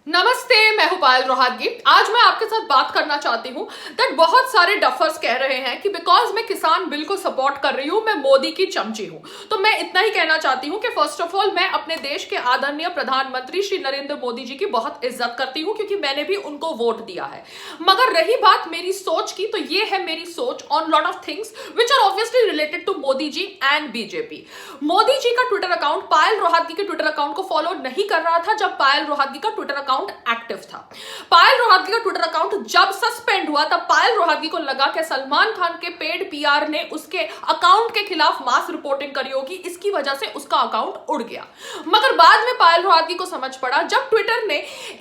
नमस्ते, मैं हूं पायल रोहतगी। आज मैं आपके साथ बात करना चाहती हूं दैट बहुत सारे डफर्स कह रहे हैं कि बिकॉज मैं किसान बिल को सपोर्ट कर रही हूं, मैं मोदी की चमची हूं। तो मैं इतना ही कहना चाहती हूं कि फर्स्ट ऑफ ऑल मैं अपने देश के आदरणीय प्रधानमंत्री श्री नरेंद्र मोदी जी की बहुत इज्जत करती हूं क्योंकि मैंने भी उनको वोट दिया है। मगर रही बात मेरी सोच की, तो ये है मेरी सोच on lot of things which are obviously related to Modi ji and BJP. Modi ji का ट्विटर अकाउंट पायल रोहतगी के ट्विटर अकाउंट को फॉलो नहीं कर रहा था जब पायल रोहतगी का ट्विटर अकाउंट एक्टिव था। पायल रोहतगी का ट्विटर अकाउंट जब सस्पेंड हुआ तब पायल रोहतगी को लगा कि सलमान खान के पेड पीआर ने उसके अकाउंट के खिलाफ मास रिपोर्टिंग करी होगी, इसकी वजह से उसका अकाउंट उड़ गया। मगर बाद में पायल रोहतगी को समझ पड़ा जब ट्विटर ने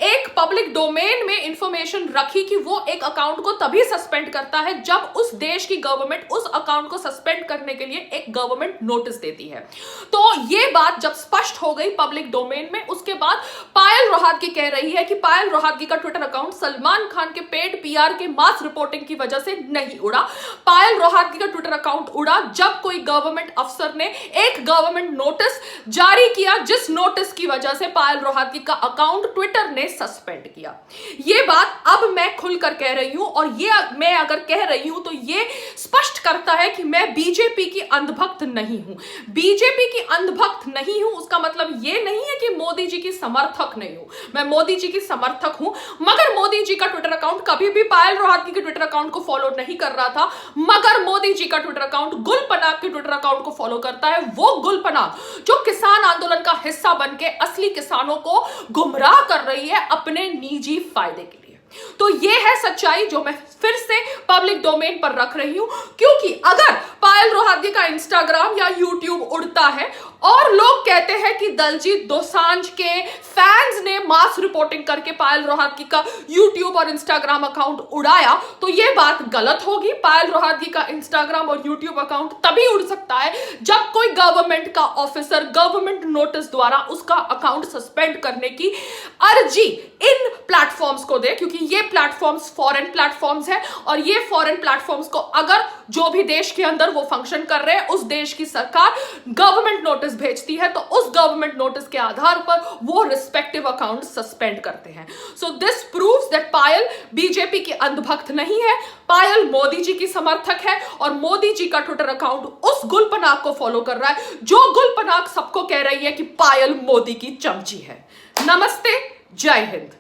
एक पब्लिक डोमेन में इंफॉर्मेशन रखी कि वो एक अकाउंट को तभी सस्पेंड करता है जब उस देश की गवर्नमेंट उस अकाउंट को सस्पेंड करने के लिए एक गवर्नमेंट नोटिस देती है। तो ये बात जब स्पष्ट हो गई पब्लिक डोमेन में, उसके बाद पायल रोहतगी कह रही है कि पायल रोहतगी का ट्विटर अकाउंट सलमान खान के पेड पीआर के मास रिपोर्टिंग की वजह से नहीं उड़ा। पायल रोहतगी का ट्विटर अकाउंट उड़ा जब कोई गवर्नमेंट अफसर ने एक गवर्नमेंट नोटिस जारी किया, जिस नोटिस की वजह से पायल रोहतगी का अकाउंट ट्विटर ने सस्पेंड किया। ये बात अब मैं खुलकर कह रही हूं और ये मैं अगर कह रही हूं तो ये स्पष्ट करता है कि मैं बीजेपी की अंधभक्त नहीं हूं। बीजेपी की अंधभक्त नहीं हूं उसका मतलब ये नहीं है कि मोदी जी की समर्थक नहीं हूं। मैं मोदी जी की समर्थक हूं, मगर मोदी जी का ट्विटर अकाउंट कभी भी पायल रोहतगी के ट्विटर अकाउंट को फॉलो नहीं कर रहा था। मगर मोदी जी का ट्विटर अकाउंट गुल पनाग के ट्विटर अकाउंट को फॉलो करता है। वो गुल पनाग जो किसान आंदोलन का हिस्सा बनके असली किसानों को गुमराह कर रही है अपने निजी फायदे के लिए। तो ये है सच्चाई जो मैं फिर से पब्लिक डोमेन पर रख रही हूं, क्योंकि अगर पायल रोहतगी का इंस्टाग्राम या यूट्यूब उड़ता है और लोग कहते हैं कि दलजीत दोसांझ के फैंस ने मास रिपोर्टिंग करके पायल रोहतगी का यूट्यूब और इंस्टाग्राम अकाउंट उड़ाया, तो यह बात गलत होगी। पायल रोहतगी का इंस्टाग्राम और यूट्यूब अकाउंट तभी उड़ सकता है जब कोई गवर्नमेंट का ऑफिसर गवर्नमेंट नोटिस द्वारा उसका अकाउंट सस्पेंड करने की अर्जी इन प्लेटफॉर्म्स को दे, क्योंकि ये प्लेटफॉर्म्स फॉरेन प्लेटफॉर्म्स है और ये फॉरेन प्लेटफॉर्म्स को अगर जो भी देश के अंदर वो फंक्शन कर रहे हैं उस देश की सरकार गवर्नमेंट नोटिस भेजती है तो उस गवर्नमेंट नोटिस के आधार पर वो रिस्पेक्टिव अकाउंट सस्पेंड करते हैं। So this proves that Payal BJP की अंधभक्त नहीं है, पायल मोदी जी की समर्थक है और मोदी जी का ट्विटर अकाउंट उस गुलपनाग को फॉलो कर रहा है जो गुलपनाग सबको कह रही है कि पायल मोदी की चमची है। नमस्ते, जय हिंद।